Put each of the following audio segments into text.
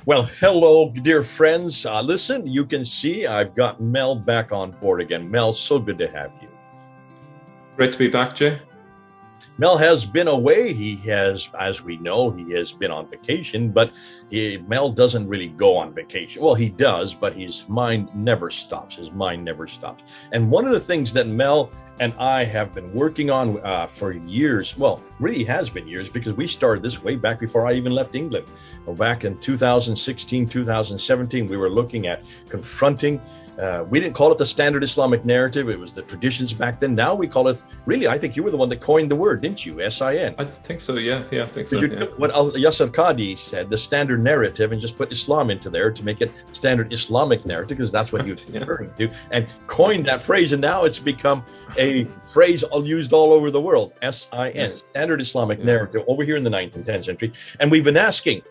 Well, hello, dear friends. Listen, you can see I've got Mel back on board again. Mel, so good to have you. Great to be back, Jay. Mel has been away. He has, as we know, he has been on vacation, but Mel doesn't really go on vacation. Well, he does, but his mind never stops. His mind never stops. And one of the things that Mel and I have been working on for years, well, really has been years, because we started this way back before I even left England. Well, back in 2016, 2017, we were looking at confronting we didn't call it the standard Islamic narrative. It was the traditions back then. Now we call it, really, I think you were the one that coined the word, didn't you? S-I-N. I think so, yeah. I think so. You took what Yasser Qadi said, the standard narrative, and just put Islam into there to make it standard Islamic narrative, because that's what you're referring to, and coined that phrase. And now it's become a phrase used all over the world, S-I-N, standard Islamic narrative, over here in the 9th and 10th century. And we've been asking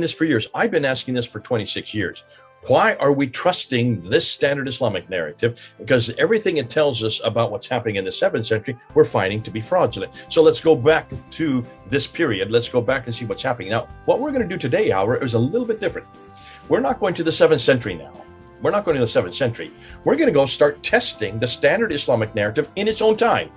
this for years. I've been asking this for 26 years. Why are we trusting this standard Islamic narrative? Because everything it tells us about what's happening in the 7th century, we're finding to be fraudulent. So let's go back to this period. Let's go back and see what's happening. Now, what we're going to do today, however, is a little bit different. We're not going to the 7th century now. We're not going to the 7th century. We're going to go start testing the standard Islamic narrative in its own time.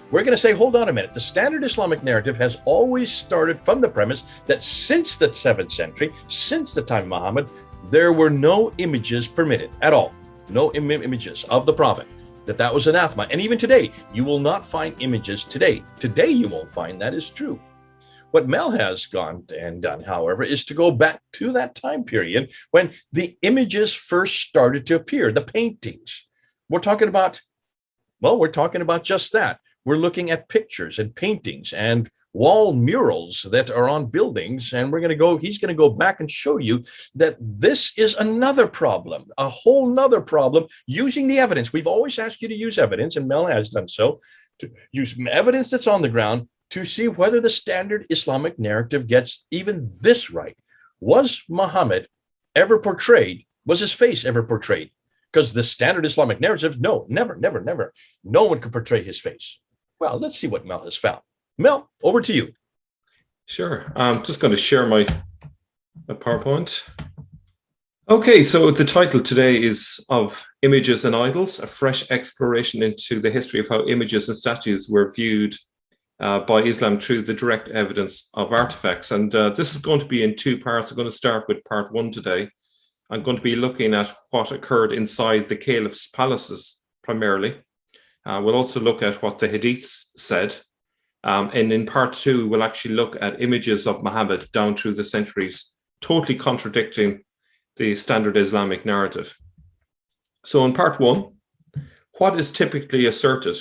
We're going to say, hold on a minute. The standard Islamic narrative has always started from the premise that since the 7th century, since the time of Muhammad, there were no images permitted at all. No images of the Prophet. That was anathema. And even today, you will not find images today. Today, you won't find that is true. What Mel has gone and done, however, is to go back to that time period when the images first started to appear, the paintings. We're talking about just that. We're looking at pictures and paintings and wall murals that are on buildings, and he's going to go back and show you that this is another problem, a whole nother problem, using the evidence. We've always asked you to use evidence, and Mel has done so, to use evidence that's on the ground to see whether the standard Islamic narrative gets even this right. Was Muhammad ever portrayed? Was his face ever portrayed? Because the standard Islamic narrative, no, never. No one could portray his face. Well, let's see what Mel has found. Mel, over to you. Sure. I'm just going to share my PowerPoint. Okay, so the title today is of Images and Idols, a fresh exploration into the history of how images and statues were viewed by Islam through the direct evidence of artifacts. And this is going to be in two parts. I'm going to start with part one today. I'm going to be looking at what occurred inside the caliph's palaces primarily. We'll also look at what the hadiths said. And in part two, we'll actually look at images of Muhammad down through the centuries, totally contradicting the standard Islamic narrative. So in part one, what is typically asserted?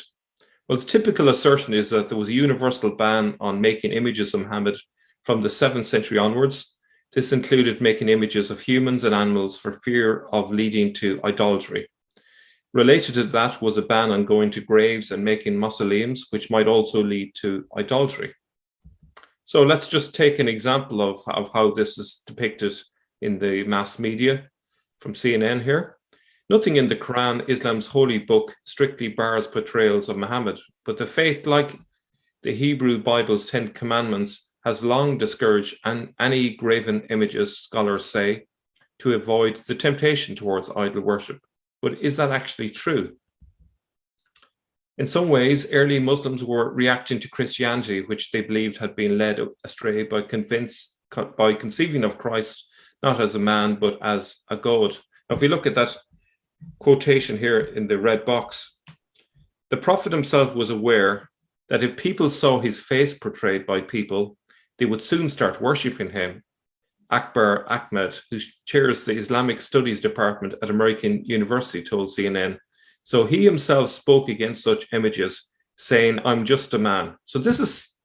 Well, the typical assertion is that there was a universal ban on making images of Muhammad from the 7th century onwards. This included making images of humans and animals for fear of leading to idolatry. Related to that was a ban on going to graves and making mausoleums, which might also lead to idolatry. So let's just take an example of how this is depicted in the mass media from CNN here. Nothing in the Quran, Islam's holy book, strictly bars portrayals of Muhammad, but the faith, like the Hebrew Bible's 10 Commandments, has long discouraged any graven images, scholars say, to avoid the temptation towards idol worship. But is that actually true? In some ways, early Muslims were reacting to Christianity, which they believed had been led astray by conceiving of Christ not as a man, but as a God. Now, if we look at that quotation here in the red box, the Prophet himself was aware that if people saw his face portrayed by people, they would soon start worshipping him. Akbar Ahmed, who chairs the Islamic Studies Department at American University, told CNN. So he himself spoke against such images, saying, "I'm just a man." So this is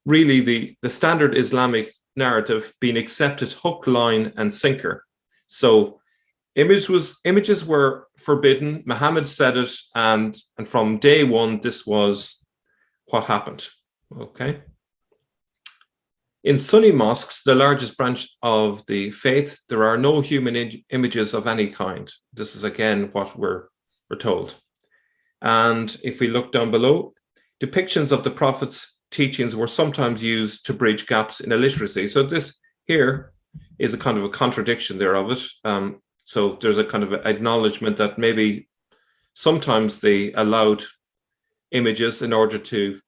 really the standard Islamic narrative being accepted hook, line, and sinker. So images were forbidden. Muhammad said it, and from day one, this was what happened. Okay. In Sunni mosques, the largest branch of the faith, there are no human images of any kind. This is again what we're told. And if we look down below, depictions of the Prophet's teachings were sometimes used to bridge gaps in illiteracy. So this here is a kind of a contradiction there of it. So there's a kind of acknowledgement that maybe sometimes they allowed images in order to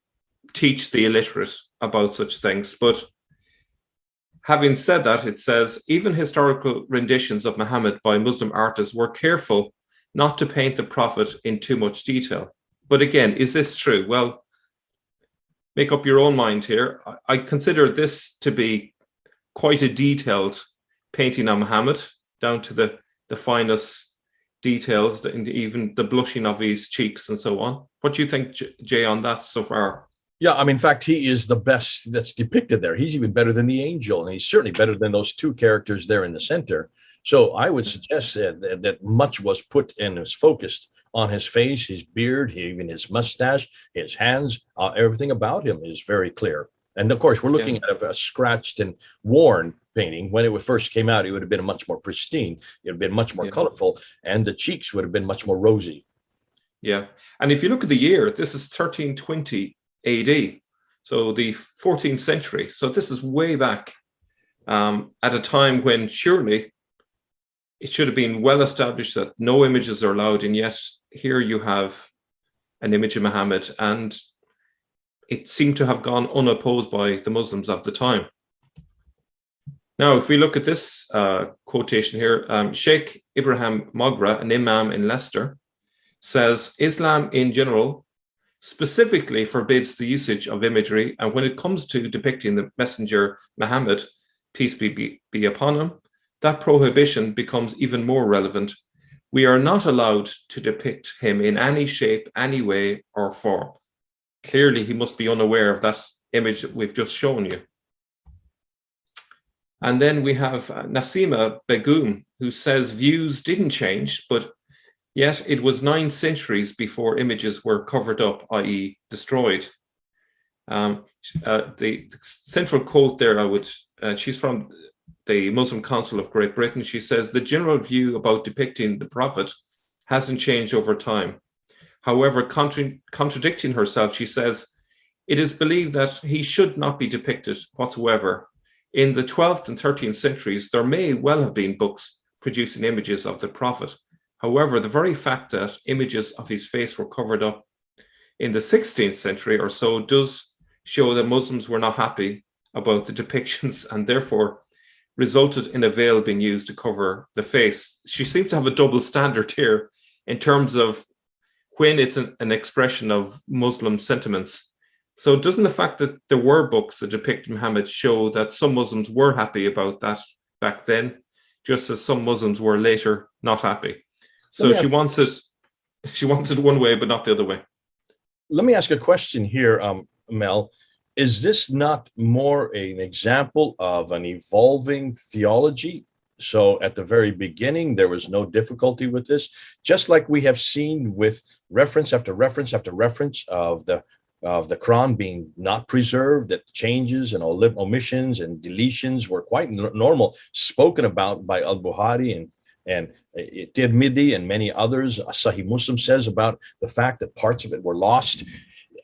teach the illiterate about such things. But having said that, it says, even historical renditions of Muhammad by Muslim artists were careful not to paint the prophet in too much detail. But again, is this true? Well, make up your own mind here. I consider this to be quite a detailed painting of Muhammad, down to the finest details, even the blushing of his cheeks and so on. What do you think, Jay, on that so far? Yeah, I mean, in fact, he is the best that's depicted there. He's even better than the angel, and he's certainly better than those two characters there in the center. So I would suggest that much was put and was focused on his face, his beard, even his mustache, his hands, everything about him is very clear. And of course, we're looking at a scratched and worn painting. When it first came out, it would have been much more pristine. It would have been much more colorful, and the cheeks would have been much more rosy. Yeah. And if you look at the year, this is 1320 AD, so the 14th century. So this is way back at a time when surely it should have been well established that no images are allowed. And yet here you have an image of Muhammad, and it seemed to have gone unopposed by the Muslims of the time. Now, if we look at this quotation here, Sheikh Ibrahim Mogra, an imam in Leicester, says, Islam in general specifically forbids the usage of imagery, and when it comes to depicting the messenger Muhammad, peace be upon him, that prohibition becomes even more relevant. We are not allowed to depict him in any shape, any way, or form. Clearly, he must be unaware of that image that we've just shown you. And then we have Nasima Begum, who says views didn't change, but yet it was 9 centuries before images were covered up, i.e. destroyed. The central quote there, she's from the Muslim Council of Great Britain. She says, the general view about depicting the prophet hasn't changed over time. However, contradicting herself, she says, it is believed that he should not be depicted whatsoever. In the 12th and 13th centuries, there may well have been books producing images of the prophet. However, the very fact that images of his face were covered up in the 16th century or so does show that Muslims were not happy about the depictions and therefore resulted in a veil being used to cover the face. She seems to have a double standard here in terms of when it's an expression of Muslim sentiments. So doesn't the fact that there were books that depict Muhammad show that some Muslims were happy about that back then, just as some Muslims were later not happy? So she wants it one way, but not the other way. Let me ask a question here, Mel. Is this not more an example of an evolving theology? So at the very beginning, there was no difficulty with this, just like we have seen with reference after reference after reference of the Quran being not preserved, that changes and omissions and deletions were quite normal, spoken about by Al-Bukhari and Tirmidhi and many others. Sahih Muslim says about the fact that parts of it were lost.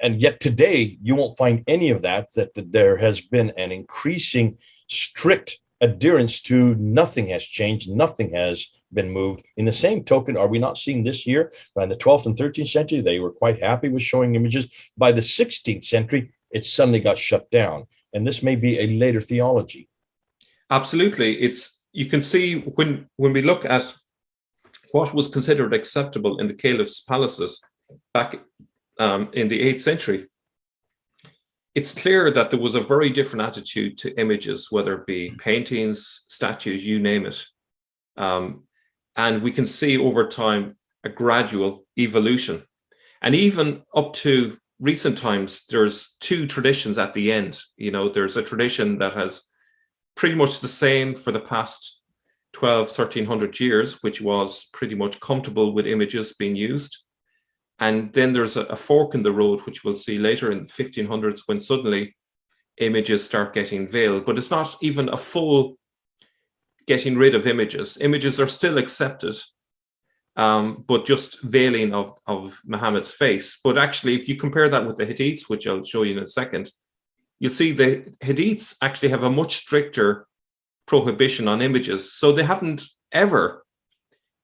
And yet today, you won't find any of that there has been an increasing strict adherence to nothing has changed, nothing has been moved. In the same token, are we not seeing this here? By the 12th and 13th century, they were quite happy with showing images. By the 16th century, it suddenly got shut down. And this may be a later theology. Absolutely. You can see when we look at what was considered acceptable in the caliph's palaces back in the 8th century, it's clear that there was a very different attitude to images, whether it be paintings, statues, you name it. And we can see over time a gradual evolution. And even up to recent times, there's 2 traditions at the end. You know, there's a tradition that has pretty much the same for the past 1300 years, which was pretty much comfortable with images being used. And then there's a fork in the road, which we'll see later in the 1500s, when suddenly images start getting veiled. But it's not even a full getting rid of images. Images are still accepted, but just veiling of Muhammad's face. But actually, if you compare that with the Hadiths, which I'll show you in a second, you'll see the Hadiths actually have a much stricter prohibition on images. So they haven't ever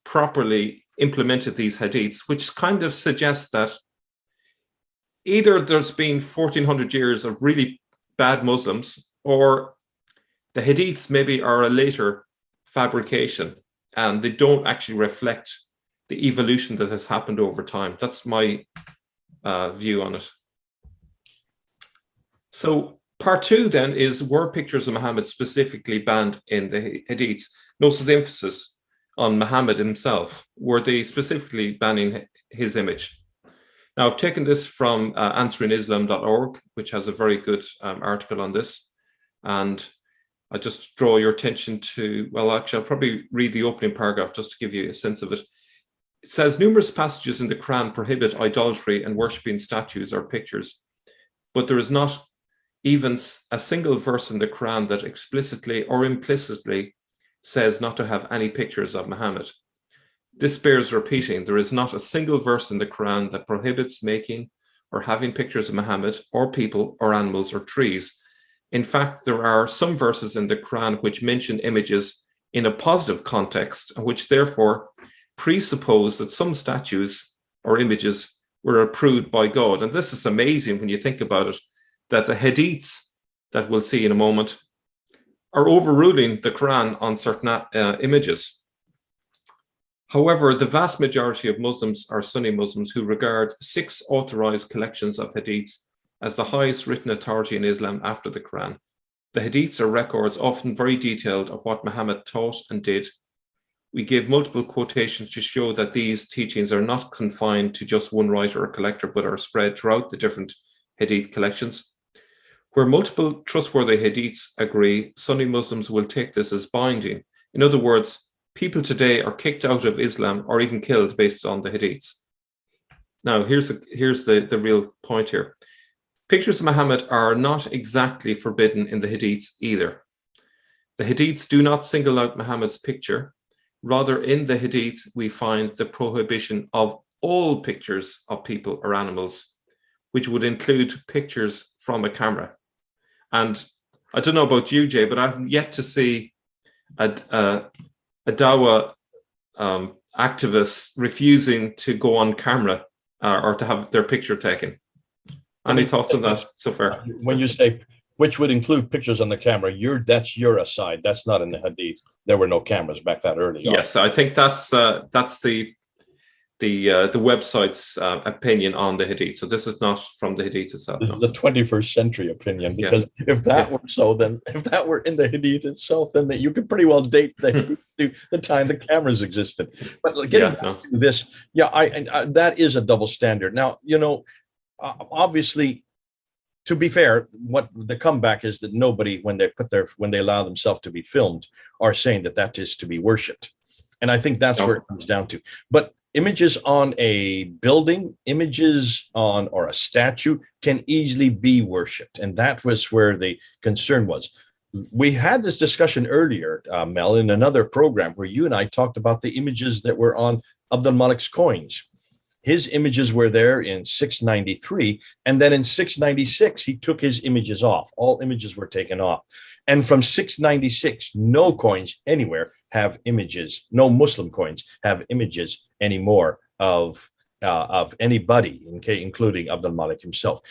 properly implemented these hadiths, which kind of suggests that either there's been 1400 years of really bad Muslims, or the hadiths maybe are a later fabrication and they don't actually reflect the evolution that has happened over time. That's my view on it. So part two then is, were pictures of Muhammad specifically banned in the hadiths? Most of the emphasis on Muhammad himself. Were they specifically banning his image? Now, I've taken this from answeringislam.org, which has a very good article on this. And I just draw your attention to, well, actually, I'll probably read the opening paragraph just to give you a sense of it. It says, numerous passages in the Quran prohibit idolatry and worshipping statues or pictures, but there is not even a single verse in the Quran that explicitly or implicitly says not to have any pictures of Muhammad. This bears repeating. There is not a single verse in the Quran that prohibits making or having pictures of Muhammad or people or animals or trees. In fact, there are some verses in the Quran which mention images in a positive context, and which therefore presuppose that some statues or images were approved by God. And this is amazing when you think about it, that the hadiths that we'll see in a moment are overruling the Quran on certain images. However, the vast majority of Muslims are Sunni Muslims who regard 6 authorized collections of hadiths as the highest written authority in Islam after the Quran. The hadiths are records, often very detailed, of what Muhammad taught and did. We give multiple quotations to show that these teachings are not confined to just one writer or collector, but are spread throughout the different hadith collections. Where multiple trustworthy hadiths agree, Sunni Muslims will take this as binding. In other words, people today are kicked out of Islam or even killed based on the hadiths. Now, here's the real point here. Pictures of Muhammad are not exactly forbidden in the hadiths either. The hadiths do not single out Muhammad's picture. Rather, in the hadiths, we find the prohibition of all pictures of people or animals, which would include pictures from a camera. And I don't know about you, Jay, but I've yet to see a Dawa activist refusing to go on camera or to have their picture taken. Any thoughts on that so far? When you say which would include pictures on the camera, that's your aside. That's not in the hadith. There were no cameras back that early. Yes, I think that's the website's opinion on the hadith. So this is not from the hadith itself. This is the 21st century opinion, because if that were so, then if that were in the hadith itself, then you could pretty well date the time the cameras existed. But getting back to this, I that is a double standard. Now, obviously, to be fair, what the comeback is that nobody, when they allow themselves to be filmed, are saying that is to be worshipped, and I think that's where it comes down to. But images on a building, images on or a statue can easily be worshipped, and that was where the concern was. We had this discussion earlier, Mel, in another program where you and I talked about the images that were on Abdul Malik's coins. His images were there in 693, and then in 696, he took his images off. All images were taken off. And from 696, no coins anywhere have images, no Muslim coins have images anymore of anybody, including Abdul Malik himself.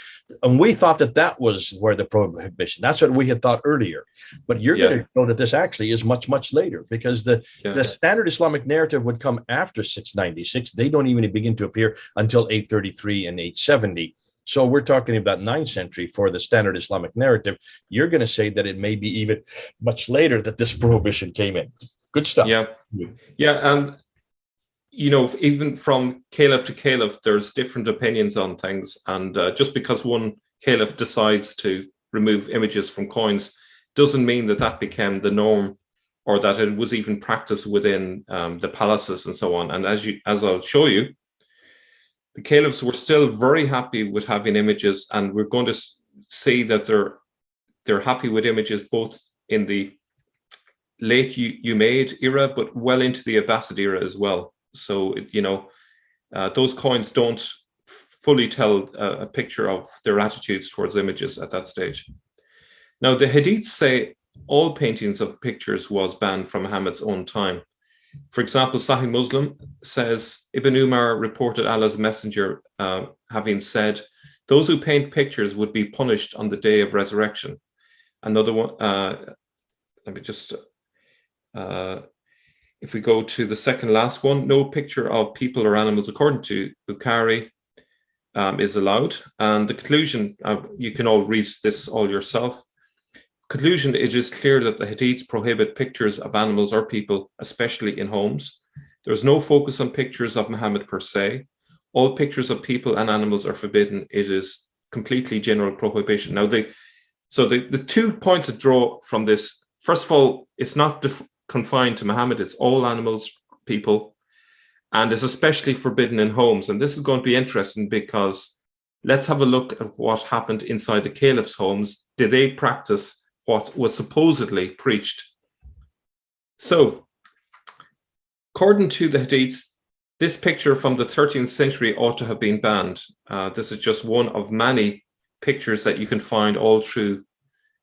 And we thought that was where the prohibition, that's what we had thought earlier. But you're going to know that this actually is much, much later, because the standard Islamic narrative would come after 696. They don't even begin to appear until 833 and 870. So we're talking about 9th century for the standard Islamic narrative. You're going to say that it may be even much later that this prohibition came in. Good stuff. And even from caliph to caliph, there's different opinions on things. And just because one caliph decides to remove images from coins doesn't mean that became the norm, or that it was even practiced within the palaces and so on. And as I'll show you, the caliphs were still very happy with having images, and we're going to see that they're happy with images both in the late Umayyad era, but well into the Abbasid era as well. So, those coins don't fully tell a picture of their attitudes towards images at that stage. Now, the hadiths say all paintings of pictures was banned from Muhammad's own time. For example, Sahih Muslim says Ibn Umar reported Allah's messenger having said, "Those who paint pictures would be punished on the day of resurrection." Another one, let me just, if we go to the second last one, no picture of people or animals, according to Bukhari, is allowed. And the conclusion, you can all read this all yourself. Conclusion, it is clear that the hadiths prohibit pictures of animals or people, especially in homes. There's no focus on pictures of Muhammad per se. All pictures of people and animals are forbidden. It is completely general prohibition. Now, the 2 points to draw from this, first of all, it's not confined to Muhammad, it's all animals, people, and it's especially forbidden in homes. And this is going to be interesting because let's have a look at what happened inside the caliph's homes. Did they practice what was supposedly preached? So, according to the hadiths, this picture from the 13th century ought to have been banned. This is just one of many pictures that you can find all through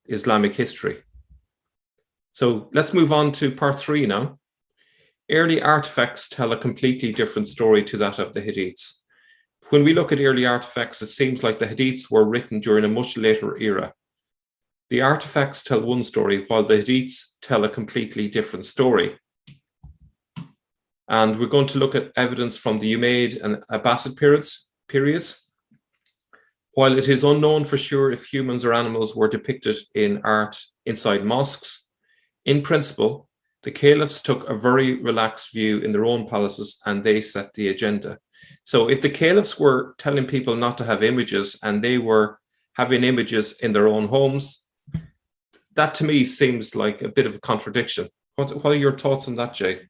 Islamic history. So let's move on to part 3 now. Early artifacts tell a completely different story to that of the hadiths. When we look at early artifacts, it seems like the hadiths were written during a much later era. The artifacts tell one story, while the hadiths tell a completely different story. And we're going to look at evidence from the Umayyad and Abbasid periods. While it is unknown for sure if humans or animals were depicted in art inside mosques, in principle, the caliphs took a very relaxed view in their own palaces and they set the agenda. So if the caliphs were telling people not to have images and they were having images in their own homes, that to me seems like a bit of a contradiction. What are your thoughts on that, Jay?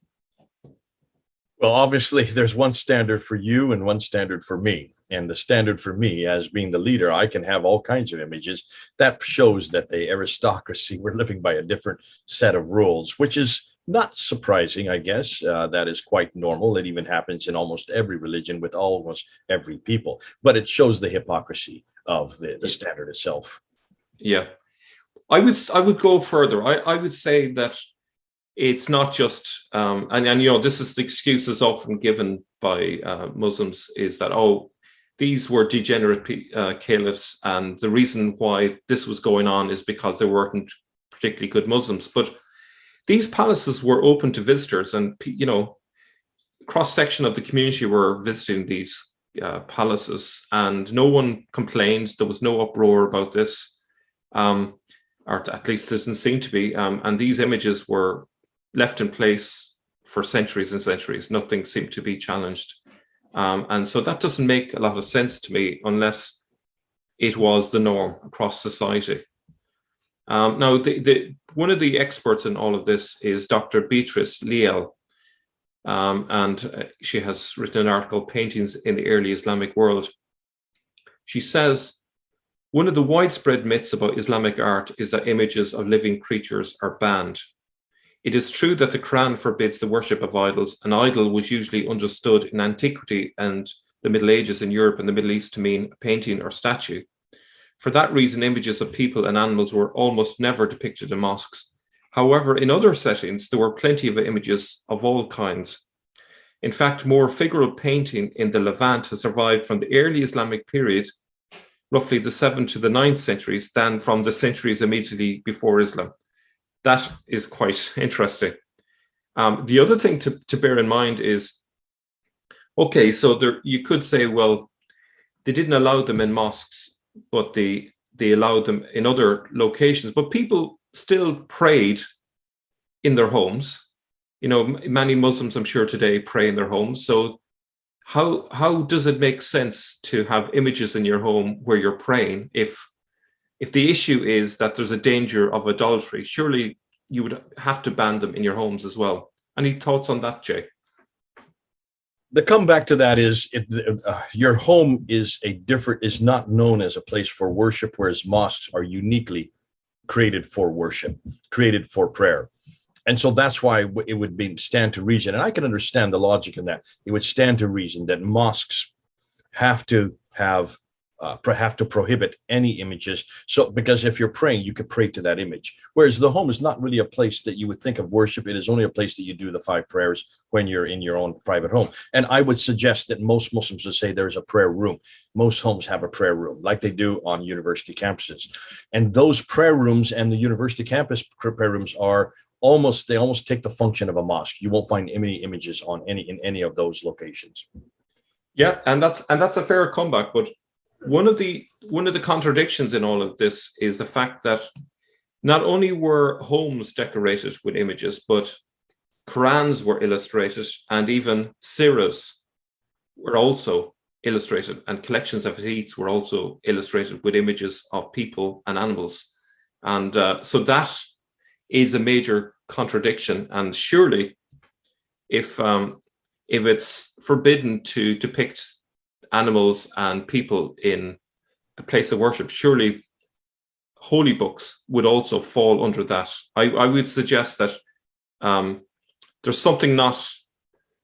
Well, obviously, there's one standard for you and one standard for me. And the standard for me, as being the leader, I can have all kinds of images. That shows that the aristocracy were living by a different set of rules, which is not surprising, I guess. That is quite normal. It even happens in almost every religion with almost every people. But it shows the hypocrisy of the standard itself. Yeah. I would go further. I would say that it's not just, and you know, this is the excuse that's often given by Muslims, is that, oh, these were degenerate caliphs, and the reason why this was going on is because they weren't particularly good Muslims. But these palaces were open to visitors, and, you know, cross-section of the community were visiting these palaces, and no one complained. There was no uproar about this, or at least there didn't seem to be. And these images were left in place for centuries and centuries. Nothing seemed to be challenged. And so that doesn't make a lot of sense to me unless it was the norm across society. Now, one of the experts in all of this is Dr. Beatrice Liel, and she has written an article, Paintings in the Early Islamic World. She says, one of the widespread myths about Islamic art is that images of living creatures are banned. It is true that the Quran forbids the worship of idols. An idol was usually understood in antiquity and the Middle Ages in Europe and the Middle East to mean a painting or statue. For that reason, images of people and animals were almost never depicted in mosques. However, in other settings, there were plenty of images of all kinds. In fact, more figural painting in the Levant has survived from the early Islamic period, roughly the 7th to the 9th centuries, than from the centuries immediately before Islam. That is quite interesting. The other thing to bear in mind is, okay, so you could say, well, they didn't allow them in mosques, but they allowed them in other locations. But people still prayed in their homes. You know, many Muslims, I'm sure, today pray in their homes. So how does it make sense to have images in your home where you're praying if the issue is that there's a danger of idolatry? Surely you would have to ban them in your homes as well. Any thoughts on that, Jay? The comeback to that is your home is not known as a place for worship, whereas mosques are uniquely created for worship, created for prayer. And so that's why it would stand to reason. And I can understand the logic in that. It would stand to reason that mosques have to have have to prohibit any images. So, because if you're praying, you could pray to that image. Whereas the home is not really a place that you would think of worship. It is only a place that you do the 5 prayers when you're in your own private home. And I would suggest that most Muslims would say there's a prayer room. Most homes have a prayer room, like they do on university campuses. And those prayer rooms and the university campus prayer rooms are they almost take the function of a mosque. You won't find any images in any of those locations. Yeah, and that's a fair comeback, but one of the contradictions in all of this is the fact that not only were homes decorated with images, but Qurans were illustrated, and even Sirahs were also illustrated, and collections of hadiths were also illustrated with images of people and animals. And so that is a major contradiction. And surely, if it's forbidden to depict animals and people in a place of worship, surely holy books would also fall under that. I would suggest that there's something not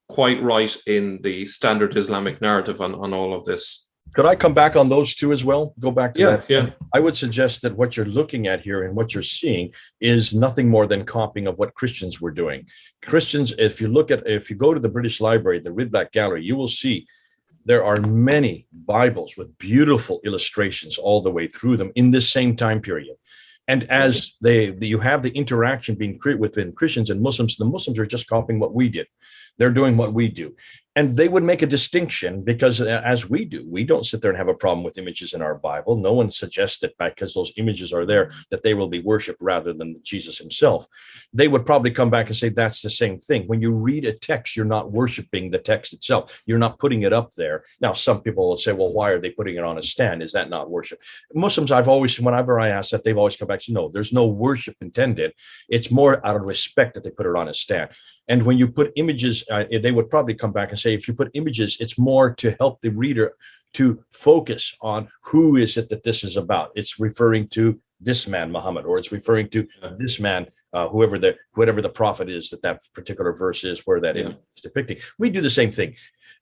quite right in the standard Islamic narrative on all of this. Could I come back on those two as well? Go back to that. Yeah. I would suggest that what you're looking at here and what you're seeing is nothing more than copying of what Christians were doing. Christians, if you go to the British Library, the Ridback Gallery, you will see there are many Bibles with beautiful illustrations all the way through them in this same time period. And as you have the interaction being within Christians and Muslims, the Muslims are just copying what we did. They're doing what we do. And they would make a distinction because, as we do, we don't sit there and have a problem with images in our Bible. No one suggests that because those images are there, that they will be worshiped rather than Jesus himself. They would probably come back and say that's the same thing. When you read a text, you're not worshiping the text itself. You're not putting it up there. Now, some people will say, well, why are they putting it on a stand? Is that not worship? Muslims, whenever I ask that, they've always come back and said, no, there's no worship intended. It's more out of respect that they put it on a stand. And when you put images, they would probably come back and say, if you put images, it's more to help the reader to focus on who is it that this is about. It's referring to this man, Muhammad, or it's referring to this man, whatever the prophet is that particular verse is, where that is depicting. We do the same thing.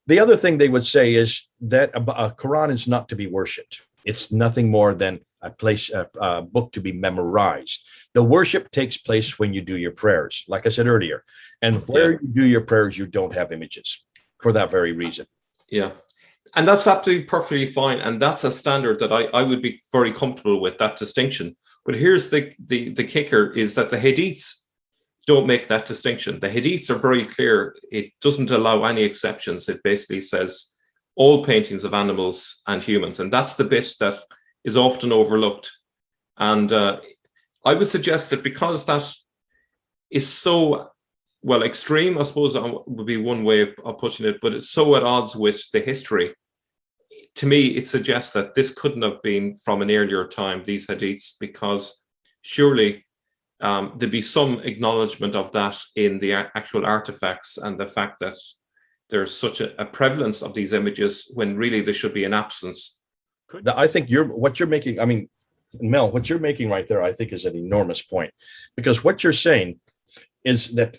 The other thing they would say is that a Quran is not to be worshipped. It's nothing more than a book to be memorized. The worship takes place when you do your prayers, like I said earlier. And where you do your prayers, you don't have images for that very reason. Yeah. And that's absolutely perfectly fine. And that's a standard that I would be very comfortable with, that distinction. But here's the kicker, is that the hadiths don't make that distinction. The hadiths are very clear. It doesn't allow any exceptions. It basically says all paintings of animals and humans. And that's the bit that is often overlooked. And I would suggest that because that is so, well, extreme, I suppose would be one way of putting it, but it's so at odds with the history. To me, it suggests that this couldn't have been from an earlier time, these hadiths, because surely there'd be some acknowledgement of that in the actual artifacts, and the fact that there's such a prevalence of these images when really there should be an absence. I think what you're making, I mean, Mel, what you're making right there, I think, is an enormous point, because what you're saying is that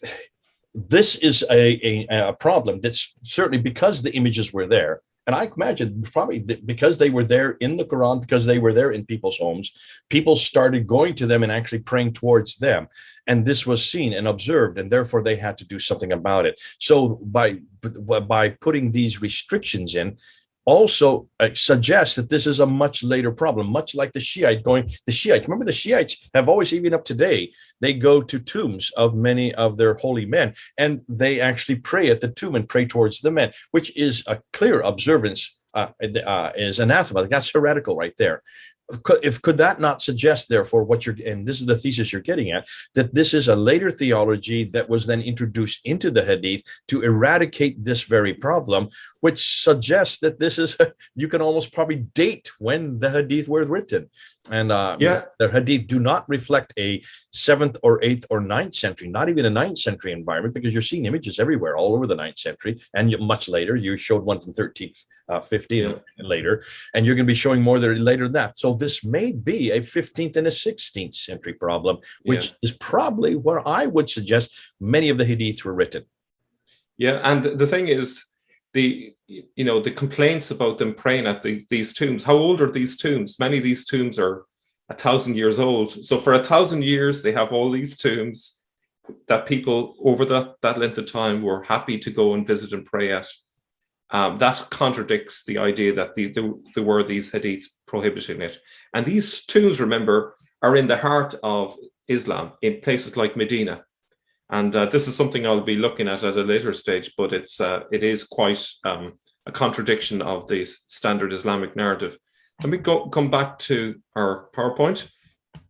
this is a problem that's certainly because the images were there. And I imagine probably because they were there in the Quran, because they were there in people's homes, people started going to them and actually praying towards them. And this was seen and observed, and therefore they had to do something about it. So by putting these restrictions in, also suggests that this is a much later problem, much like the Shiites. Remember, the Shiites have always, even up today, they go to tombs of many of their holy men, and they actually pray at the tomb and pray towards the men, which is a clear observance, is anathema. That's heretical right there. Could that not suggest, therefore, and this is the thesis you're getting at, that this is a later theology that was then introduced into the hadith to eradicate this very problem, which suggests that this is, you can almost probably date when the hadith were written. And the hadith do not reflect a 7th or 8th or 9th century, not even a 9th century environment, because you're seeing images everywhere, all over the 9th century, and much later. You showed one from 13th, 15th and later, and you're going to be showing more there later than that. So this may be a 15th and a 16th century problem, which is probably where I would suggest many of the hadiths were written. Yeah, and the thing is, the complaints about them praying at these tombs. How old are these tombs? Many of these tombs are 1,000 years old. So for 1,000 years, they have all these tombs that people over that length of time were happy to go and visit and pray at. That contradicts the idea that there were these hadiths prohibiting it. And these tombs, remember, are in the heart of Islam, in places like Medina. And this is something I'll be looking at a later stage, but it is quite a contradiction of the standard Islamic narrative. Let me come back to our PowerPoint.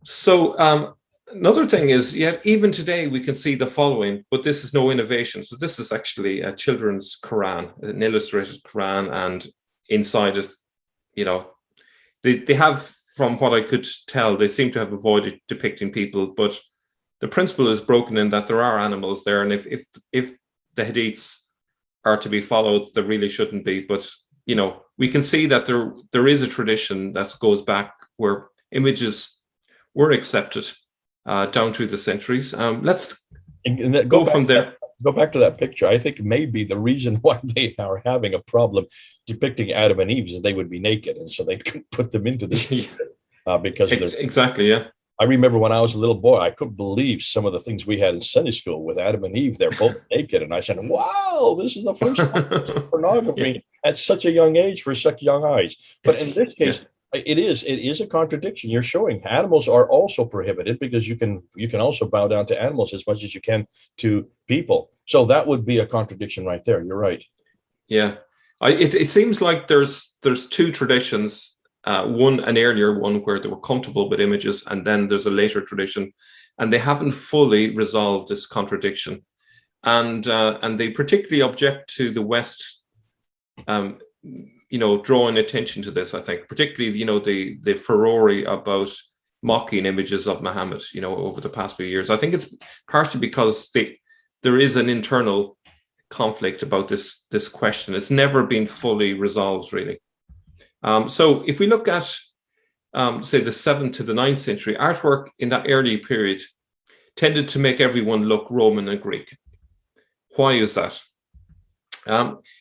So another thing is, even today we can see the following, but this is no innovation. So this is actually a children's Quran, an illustrated Quran, and inside it, they have, from what I could tell, they seem to have avoided depicting people, but the principle is broken in that there are animals there, and if the hadiths are to be followed, there really shouldn't be. But we can see that there is a tradition that goes back where images were accepted down through the centuries. Let's go from there. Go back to that picture. I think maybe the reason why they are having a problem depicting Adam and Eve is they would be naked, and so they couldn't put them into this because of exactly, yeah. I remember when I was a little boy, I couldn't believe some of the things we had in Sunday school with Adam and Eve. They're both naked. And I said, wow, this is the first time pornography at such a young age for such young eyes. But in this case, it is a contradiction. You're showing animals are also prohibited because you can also bow down to animals as much as you can to people. So that would be a contradiction right there. You're right. Yeah. It seems like there's two traditions. An earlier one where they were comfortable with images, and then there's a later tradition, and they haven't fully resolved this contradiction, and they particularly object to the West, drawing attention to this. I think particularly the furore about mocking images of Muhammad, over the past few years. I think it's partially because there is an internal conflict about this question. It's never been fully resolved, really. So if we look at, say, the 7th to the 9th century, artwork in that early period tended to make everyone look Roman and Greek. Why is that?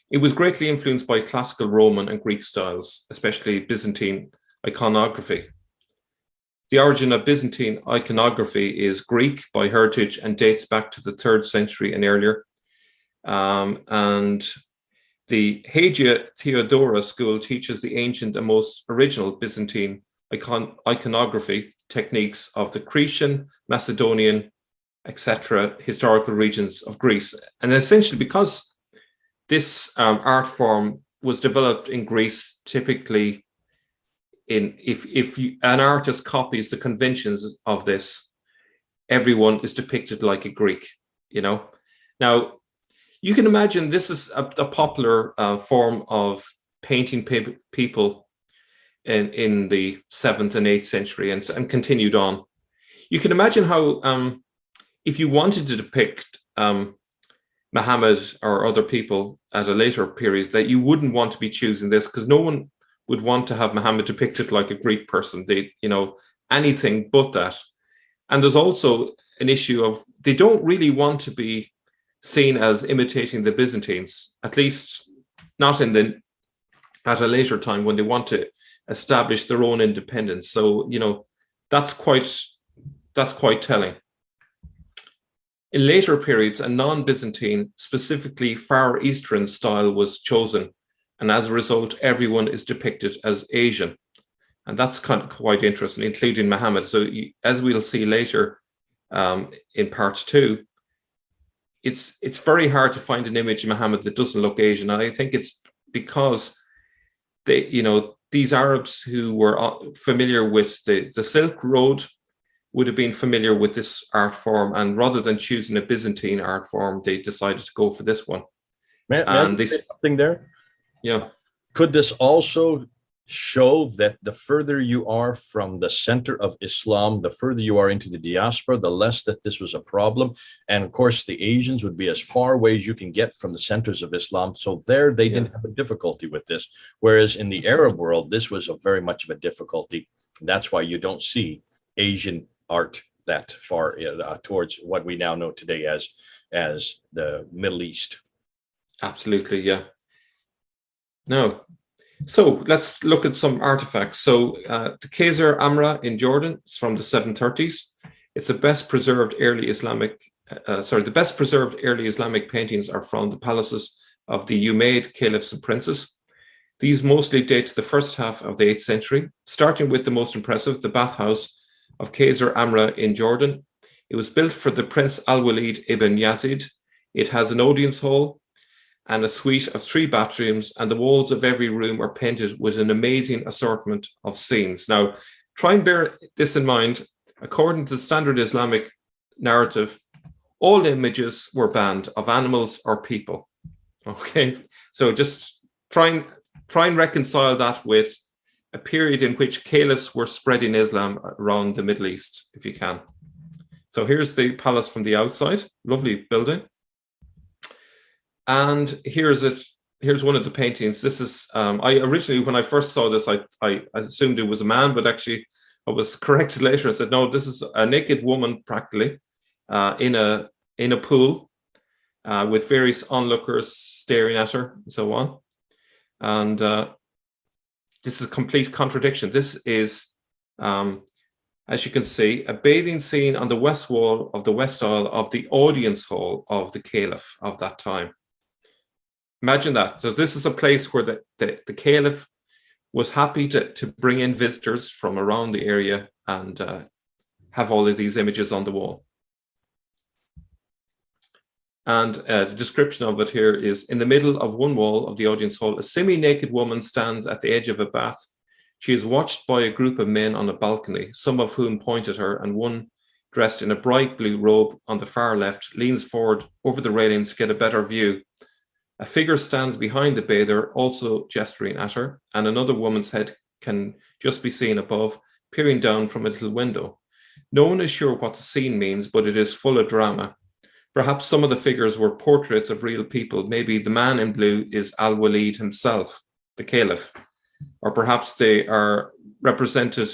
It was greatly influenced by classical Roman and Greek styles, especially Byzantine iconography. The origin of Byzantine iconography is Greek by heritage and dates back to the 3rd century and earlier. And the Hagia Theodora school teaches the ancient and most original Byzantine iconography techniques of the Cretan, Macedonian, etc. historical regions of Greece. And essentially, because this art form was developed in Greece, typically if an artist copies the conventions of this, everyone is depicted like a Greek, Now, you can imagine this is a popular form of painting people in the 7th and 8th century and continued on. You can imagine how if you wanted to depict Muhammad or other people at a later period, that you wouldn't want to be choosing this, because no one would want to have Muhammad depicted like a Greek person. They, anything but that. And there's also an issue of they don't really want to be seen as imitating the Byzantines, at least not at a later time when they want to establish their own independence. So, that's quite telling. In later periods, a non-Byzantine, specifically Far Eastern style was chosen, and as a result, everyone is depicted as Asian. And that's quite interesting, including Muhammad. So as we'll see later in part 2, it's very hard to find an image of Muhammad that doesn't look Asian. And I think it's because these Arabs who were familiar with the Silk Road would have been familiar with this art form. And rather than choosing a Byzantine art form, they decided to go for this one. May I say something there? Yeah. Could this also show that the further you are from the center of Islam, the further you are into the diaspora, the less that this was a problem? And of course, the Asians would be as far away as you can get from the centers of Islam. So there, they didn't have a difficulty with this. Whereas in the Arab world, this was very much of a difficulty. That's why you don't see Asian art that far towards what we now know today as the Middle East. Absolutely, yeah. No. So let's look at some artifacts. So the Qasr Amra in Jordan is from the 730s. It's the best preserved early Islamic, the best preserved early Islamic paintings are from the palaces of the Umayyad caliphs and princes. These mostly date to the first half of the 8th century, starting with the most impressive, the bathhouse of Qasr Amra in Jordan. It was built for the Prince Al-Walid ibn Yazid. It has an audience hall and a suite of 3 bathrooms, and the walls of every room are painted with an amazing assortment of scenes. Now, try and bear this in mind. According to the standard Islamic narrative, all images were banned of animals or people. Okay, so just try and reconcile that with a period in which caliphs were spreading Islam around the Middle East, if you can. So here's the palace from the outside, lovely building. And here's it. Here's one of the paintings. This is, I originally, when I first saw this, I assumed it was a man, but actually I was corrected later. I said, no, this is a naked woman practically in a pool with various onlookers staring at her and so on. And this is a complete contradiction. This is, as you can see, a bathing scene on the west wall of the west aisle of the audience hall of the caliph of that time. Imagine that. So this is a place where the caliph was happy to bring in visitors from around the area and have all of these images on the wall. And the description of it here is, in the middle of one wall of the audience hall, a semi-naked woman stands at the edge of a bath. She is watched by a group of men on a balcony, some of whom point at her, and one dressed in a bright blue robe on the far left leans forward over the railings to get a better view. A figure stands behind the bather, also gesturing at her, and another woman's head can just be seen above, peering down from a little window. No one is sure what the scene means, but it is full of drama. Perhaps some of the figures were portraits of real people. Maybe the man in blue is Al-Walid himself, the caliph. Or perhaps they represented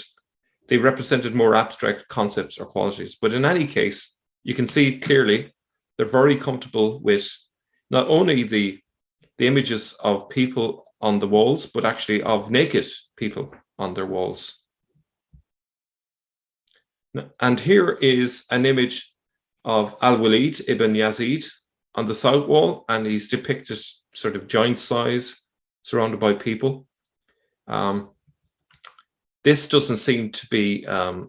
more abstract concepts or qualities. But in any case, you can see clearly they're very comfortable with not only the images of people on the walls, but actually of naked people on their walls. And here is an image of Al-Walid ibn Yazid on the south wall, and he's depicted sort of giant size, surrounded by people. This doesn't seem to be a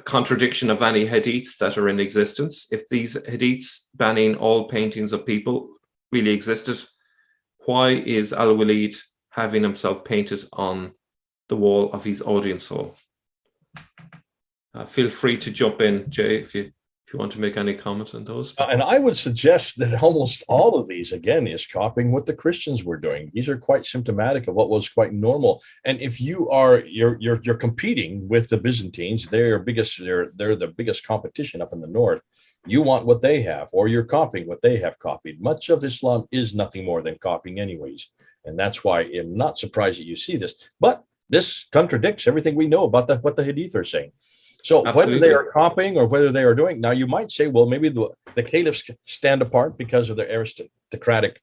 contradiction of any hadiths that are in existence. If these hadiths banning all paintings of people really existed, why is Al-Walid having himself painted on the wall of his audience hall? Feel free to jump in, Jay, if you want to make any comment on those. And I would suggest that almost all of these, again, is copying what the Christians were doing. These are quite symptomatic of what was quite normal. And if you're competing with the Byzantines, they're the biggest competition up in the north. You want what they have, or you're copying what they have copied. Much of Islam is nothing more than copying anyways. And that's why I'm not surprised that you see this. But this contradicts everything we know about what the Hadith are saying. So Absolutely. whether they are copying or whether they are doing, now you might say, well, maybe the caliphs stand apart because of their aristocratic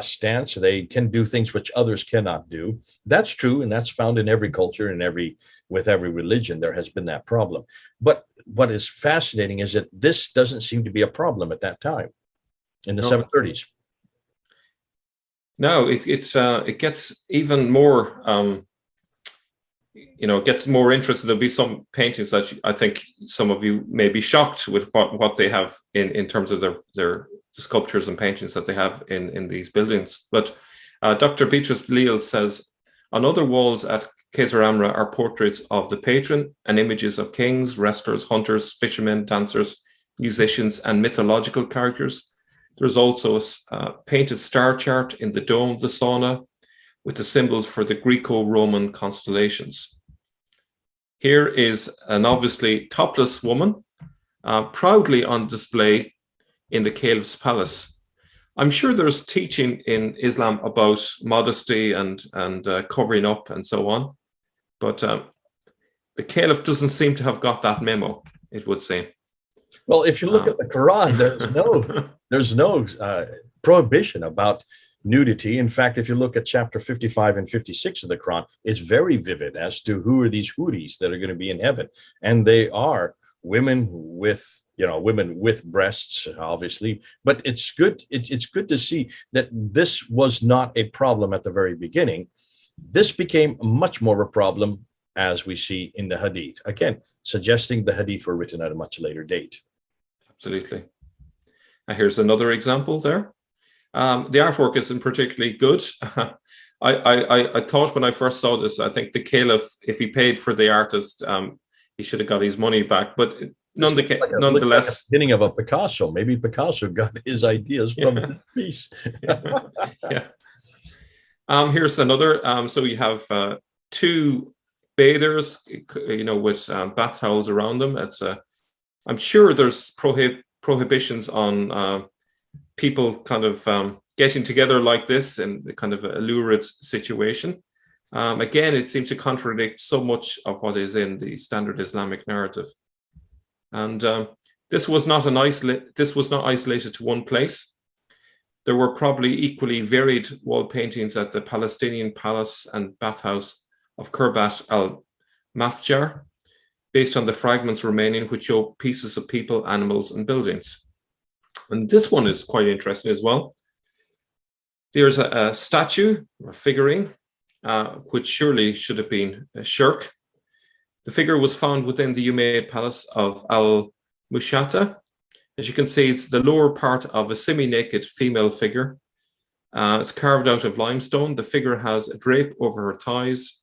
stance. They can do things which others cannot do. That's true, and that's found in every culture and with every religion. There has been that problem. But what is fascinating is that this doesn't seem to be a problem at that time in the 730s. No, it gets even more. It gets more interesting. There'll be some paintings that I think some of you may be shocked with what they have in terms of their sculptures and paintings that they have in these buildings. But Dr. Beatrice Leal says, on other walls at Qasr Amra are portraits of the patron and images of kings, wrestlers, hunters, fishermen, dancers, musicians, and mythological characters. There's also a painted star chart in the dome of the sauna with the symbols for the Greco-Roman constellations. Here is an obviously topless woman, proudly on display in the caliph's palace. I'm sure there's teaching in Islam about modesty and covering up and so on, but the caliph doesn't seem to have got that memo, it would seem. Well, if you look at the Quran, there's no prohibition about nudity. In fact, if you look at chapter 55 and 56 of the Quran, it's very vivid as to who are these huris that are going to be in heaven. And they are women with, women with breasts, obviously. But it's good. It's good to see that this was not a problem at the very beginning. This became much more of a problem as we see in the hadith. Again, suggesting the hadith were written at a much later date. Absolutely. And here's another example there. The artwork isn't particularly good. I thought when I first saw this, I think the caliph, if he paid for the artist, he should have got his money back. But nonetheless, like the beginning of a Picasso. Maybe Picasso got his ideas from this piece. Yeah. Here's another. So you have two bathers, with bath towels around them. I'm sure there's prohibitions on people kind of getting together like this in kind of a lurid situation. Again, it seems to contradict so much of what is in the standard Islamic narrative. And this was not isolated to one place. There were probably equally varied wall paintings at the Palestinian palace and bathhouse of Khurbat al-Mafjar, based on the fragments remaining, which show pieces of people, animals, and buildings. And this one is quite interesting as well. There's a statue or figurine, which surely should have been a shirk. The figure was found within the Umayyad palace of al-Mushata. As you can see, it's the lower part of a semi-naked female figure. It's carved out of limestone. The figure has a drape over her thighs,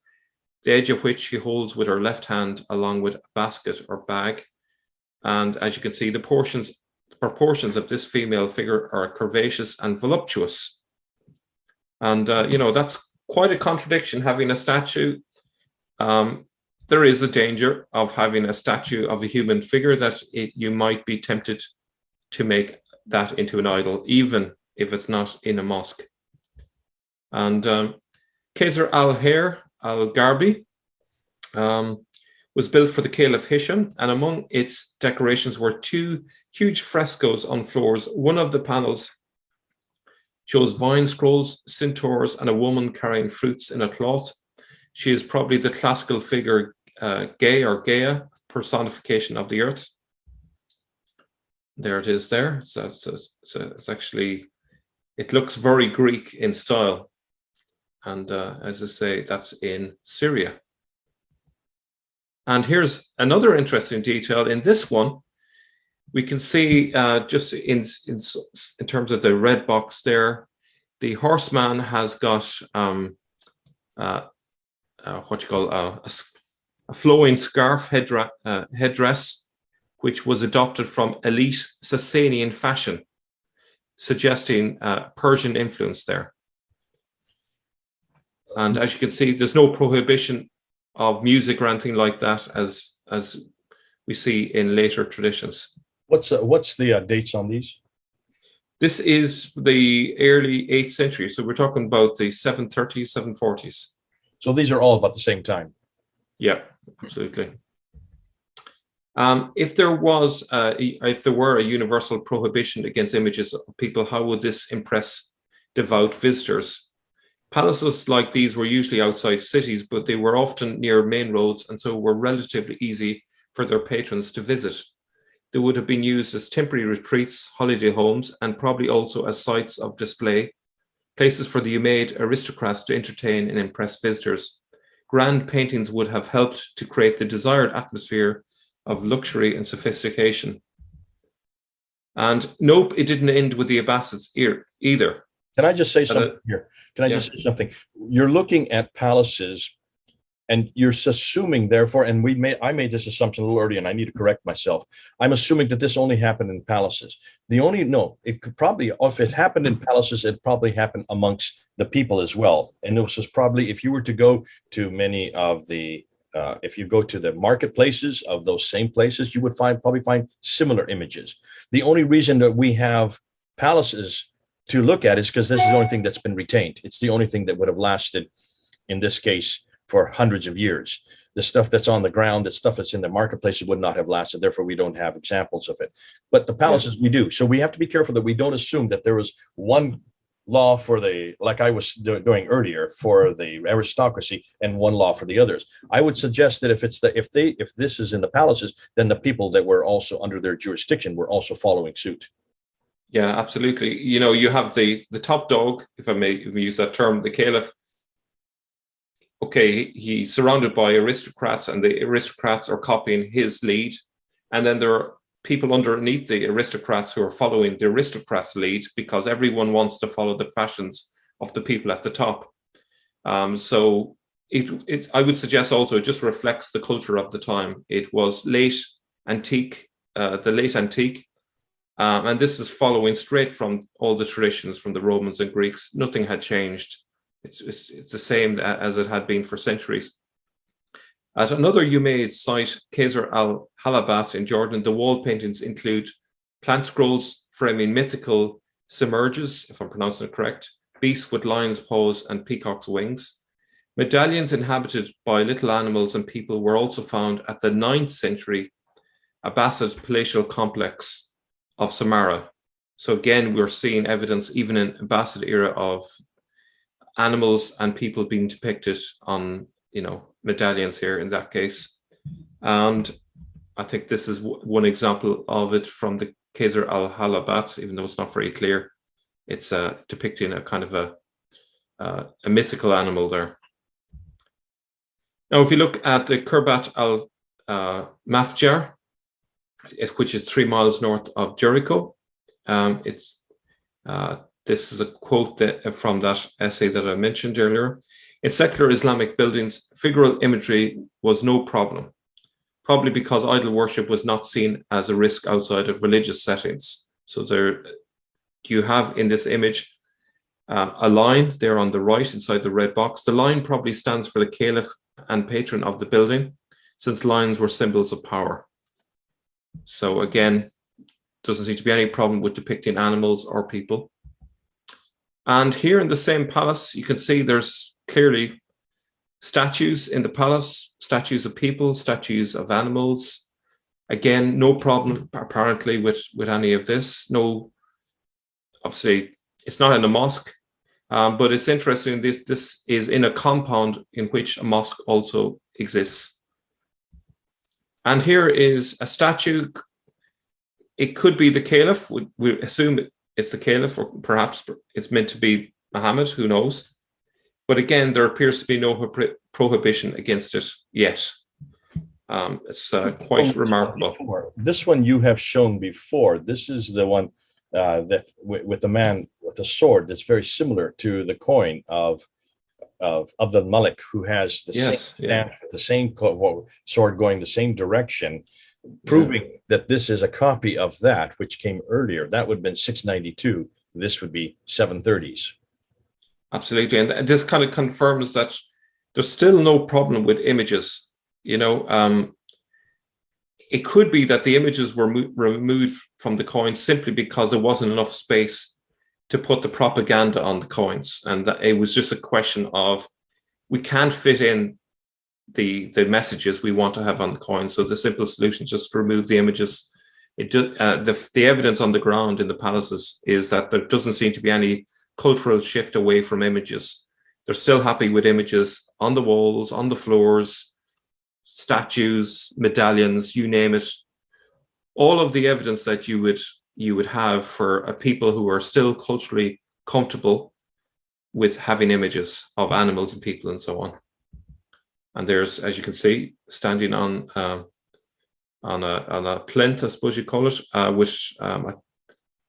the edge of which she holds with her left hand along with a basket or bag. And as you can see, the proportions of this female figure are curvaceous and voluptuous. And, that's quite a contradiction, having a statue. There is a danger of having a statue of a human figure that you might be tempted to make that into an idol, even if it's not in a mosque. And Qasr al-Hayr al-Garbi was built for the Caliph Hisham, and among its decorations were two huge frescoes on floors. One of the panels shows vine scrolls, centaurs, and a woman carrying fruits in a cloth. She is probably the classical figure Gay or Gaia, personification of the earth. There it is there. So it's actually, it looks very Greek in style. And as I say, that's in Syria. And here's another interesting detail. In this one, we can see just in terms of the red box there, the horseman has got a flowing scarf headdress, which was adopted from elite Sasanian fashion, suggesting Persian influence there. And as you can see, there's no prohibition of music or anything like that, as we see in later traditions. What's the dates on these? This is the early 8th century, so we're talking about the 730s, 740s. So these are all about the same time. Yeah, absolutely. If there were a universal prohibition against images of people, how would this impress devout visitors? Palaces like these were usually outside cities, but they were often near main roads, and so were relatively easy for their patrons to visit. They would have been used as temporary retreats, holiday homes, and probably also as sites of display, places for the Umayyad aristocrats to entertain and impress visitors. Grand paintings would have helped to create the desired atmosphere of luxury and sophistication. And nope, it didn't end with the Abbasids either. Can I just say something here? Can I just say something? You're looking at palaces, and you're assuming, therefore, and I made this assumption a little earlier, and I need to correct myself. I'm assuming that this only happened in palaces. It could probably, if it happened in palaces, it probably happened amongst the people as well. And this was probably, if you were to go to many of the, if you go to the marketplaces of those same places, you would probably find similar images. The only reason that we have palaces to look at is because this is the only thing that's been retained. It's the only thing that would have lasted, in this case, for hundreds of years. The stuff that's on the ground, the stuff that's in the marketplaces would not have lasted. Therefore, we don't have examples of it. But the palaces we do. So we have to be careful that we don't assume that there was one law for the, like I was doing earlier, for the aristocracy, and one law for the others. I would suggest that if this is in the palaces, then the people that were also under their jurisdiction were also following suit. Yeah, absolutely. You know, you have the top dog, if I may use that term, the caliph. Okay, he's surrounded by aristocrats, and the aristocrats are copying his lead. And then there are people underneath the aristocrats who are following the aristocrats' lead, because everyone wants to follow the fashions of the people at the top. So I would suggest also it just reflects the culture of the time. It was late antique, the late antique. And this is following straight from all the traditions from the Romans and Greeks. Nothing had changed. It's the same as it had been for centuries. At another Umayyad site, Qasr al-Halabat in Jordan, the wall paintings include plant scrolls framing mythical submerges, if I'm pronouncing it correct, beasts with lions' paws and peacock's wings. Medallions inhabited by little animals and people were also found at the 9th century Abbasid palatial complex of Samarra. So again, we're seeing evidence even in Abbasid era of animals and people being depicted on, medallions here in that case. And I think this is one example of it from the Qasr al-Halabat, even though it's not very clear. It's depicting a kind of a mythical animal there. Now, if you look at the Qurbat al-Mafjar, which is 3 miles north of Jericho, this is a quote from that essay that I mentioned earlier. In secular Islamic buildings, figural imagery was no problem, probably because idol worship was not seen as a risk outside of religious settings. So there you have in this image a lion there on the right inside the red box. The lion probably stands for the caliph and patron of the building, since lions were symbols of power. So again, doesn't seem to be any problem with depicting animals or people. And here in the same palace, you can see there's clearly statues in the palace, statues of people, statues of animals. Again, no problem apparently with any of this. No, obviously, it's not in a mosque, but it's interesting. This is in a compound in which a mosque also exists. And here is a statue. It could be the caliph. We assume it's the caliph, or perhaps it's meant to be Muhammad, who knows? But again, there appears to be no prohibition against it yet. It's quite remarkable. This one you have shown before. This is the one that with the man with the sword that's very similar to the coin of the Malik, who has the same stance with the same sword going the same direction, proving that this is a copy of that which came earlier. That would have been 692. This would be 730s. Absolutely. And this kind of confirms that there's still no problem with images. It could be that the images were removed from the coins simply because there wasn't enough space to put the propaganda on the coins. And that it was just a question of, we can't fit in the messages we want to have on the coin. So the simple solution is just to remove the images. The evidence on the ground in the palaces is that there doesn't seem to be any cultural shift away from images. They're still happy with images on the walls, on the floors, statues, medallions, you name it. All of the evidence that you would have for a people who are still culturally comfortable with having images of animals and people and so on. And there's, as you can see, standing on a plinth, I suppose you call it, with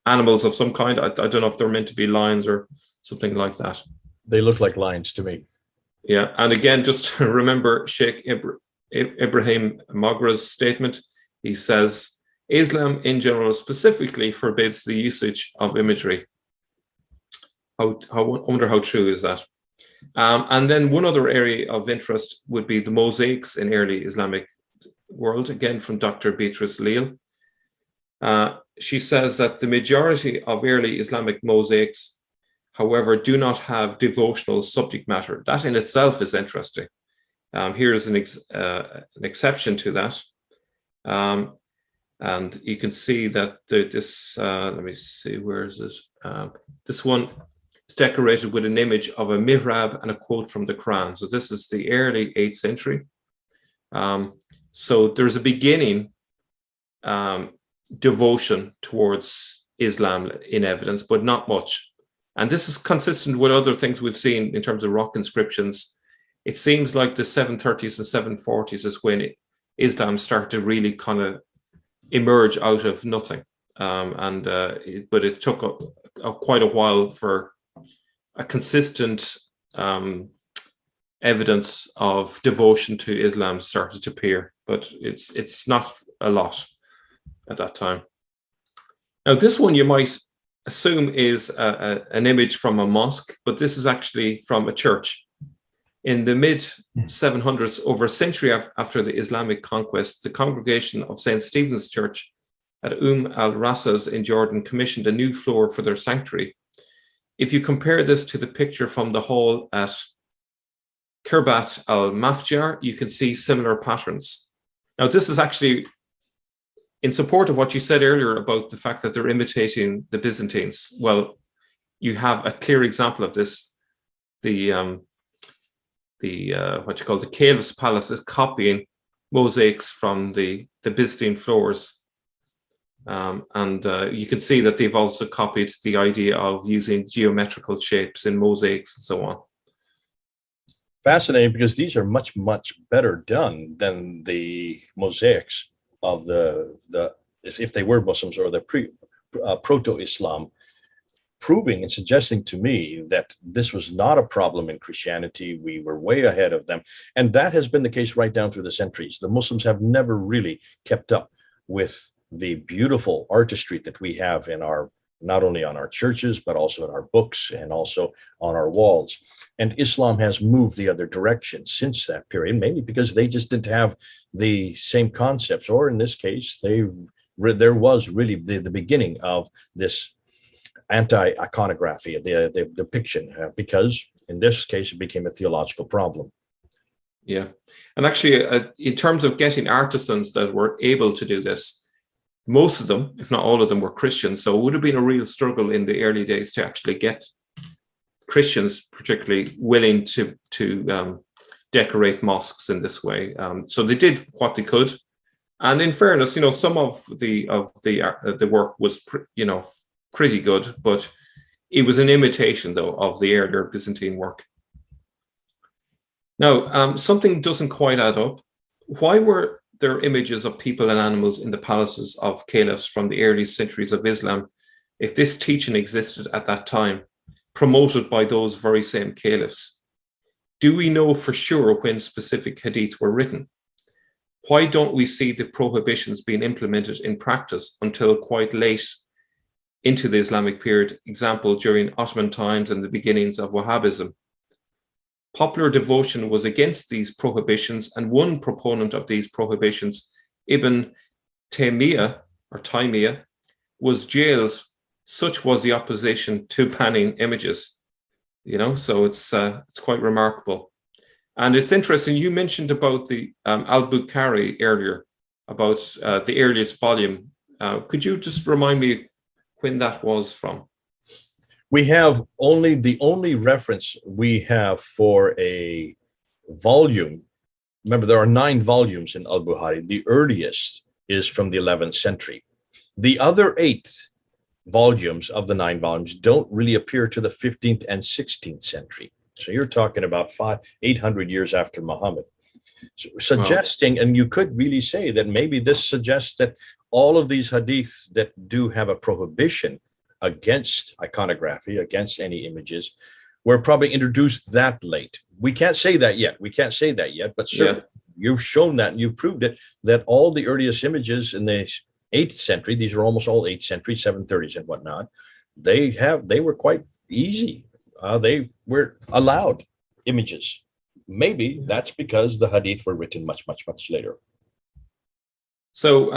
animals of some kind. I don't know if they're meant to be lions or something like that. They look like lions to me. Yeah, and again, just remember Sheikh Ibrahim Magra's statement. He says, Islam in general specifically forbids the usage of imagery. I wonder how true is that? And then one other area of interest would be the mosaics in early Islamic world, again from Dr. Beatrice Leal. She says that the majority of early Islamic mosaics, however, do not have devotional subject matter. That in itself is interesting. Here is an exception to that. And you can see that this, let me see, where is this? This one, It's decorated with an image of a mihrab and a quote from the Quran. So this is the early 8th century. So there's a beginning devotion towards Islam in evidence, but not much. And this is consistent with other things we've seen in terms of rock inscriptions. It seems like the 730s and 740s is when Islam started to really kind of emerge out of nothing. But it took quite a while for a consistent evidence of devotion to Islam started to appear, but it's not a lot at that time. Now, this one you might assume is an image from a mosque, but this is actually from a church. In the mid-700s, over a century after the Islamic conquest, the congregation of St. Stephen's Church at al-Rassas in Jordan commissioned a new floor for their sanctuary. If you compare this to the picture from the hall at Kirbat al-Mafjar, you can see similar patterns. Now, this is actually in support of what you said earlier about the fact that they're imitating the Byzantines. Well, you have a clear example of this. The Caliph's Palace is copying mosaics from the Byzantine floors. You can see that they've also copied the idea of using geometrical shapes in mosaics and so on. Fascinating, because these are much, much better done than the mosaics of if they were Muslims or the proto-Islam, proving and suggesting to me that this was not a problem in Christianity. We were way ahead of them. And that has been the case right down through the centuries. The Muslims have never really kept up with the beautiful artistry that we have in our, not only on our churches, but also in our books and also on our walls. And Islam has moved the other direction since that period, mainly because they just didn't have the same concepts, or in this case, there was really the beginning of this anti-iconography, the depiction, because in this case, it became a theological problem. Yeah. And actually, in terms of getting artisans that were able to do this, most of them, if not all of them, were Christians. So it would have been a real struggle in the early days to actually get Christians particularly willing to decorate mosques in this way. So they did what they could. And in fairness, some of the work was, pretty good, but it was an imitation, though, of the earlier Byzantine work. Now, something doesn't quite add up. Why were there images of people and animals in the palaces of caliphs from the early centuries of Islam if this teaching existed at that time, promoted by those very same caliphs? Do we know for sure when specific hadiths were written? Why don't we see the prohibitions being implemented in practice until quite late into the Islamic period, example, during Ottoman times and the beginnings of Wahhabism? Popular devotion was against these prohibitions, and one proponent of these prohibitions, Ibn Taymiyyah, was jailed. Such was the opposition to banning images. So it's quite remarkable. And it's interesting, you mentioned about the Al-Bukhari earlier, about the earliest volume. Could you just remind me when that was from? We have the only reference we have for a volume. Remember, there are 9 volumes in Al-Bukhari. The earliest is from the 11th century. The other 8 volumes of the 9 volumes don't really appear to the 15th and 16th century. So you're talking about 800 years after Muhammad. Suggesting, wow. And you could really say that maybe this suggests that all of these hadiths that do have a prohibition against iconography, against any images, were probably introduced that late. We can't say that yet. But certainly you've shown that and you've proved it, that all the earliest images in the 8th century, these are almost all 8th century, 730s and whatnot, they were quite easy. They were allowed images. Maybe that's because the hadith were written much, much, much later. So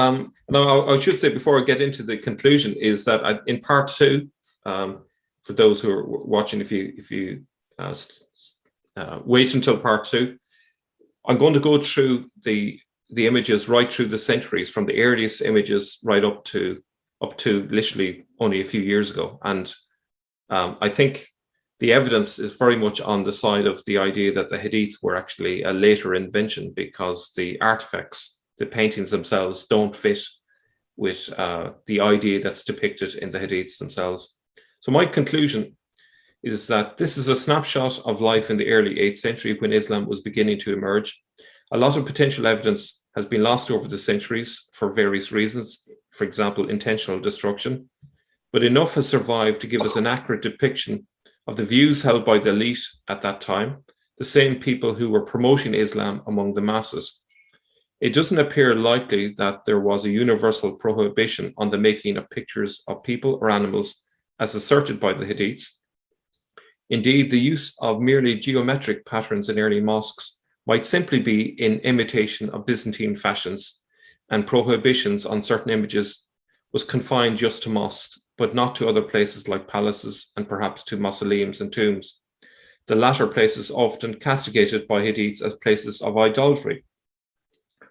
now I should say, before I get into the conclusion, is that in part 2, for those who are watching, if you wait until part 2, I'm going to go through the images right through the centuries, from the earliest images right up to literally only a few years ago. And I think the evidence is very much on the side of the idea that the Hadiths were actually a later invention, because the artifacts, the paintings themselves, don't fit with the idea that's depicted in the Hadiths themselves. So my conclusion is that this is a snapshot of life in the early 8th century, when Islam was beginning to emerge. A lot of potential evidence has been lost over the centuries for various reasons, for example, intentional destruction. But enough has survived to give us an accurate depiction of the views held by the elite at that time, the same people who were promoting Islam among the masses. It doesn't appear likely that there was a universal prohibition on the making of pictures of people or animals, as asserted by the Hadiths. Indeed, the use of merely geometric patterns in early mosques might simply be in imitation of Byzantine fashions, and prohibitions on certain images was confined just to mosques, but not to other places like palaces and perhaps to mausoleums and tombs. The latter places often castigated by Hadiths as places of idolatry.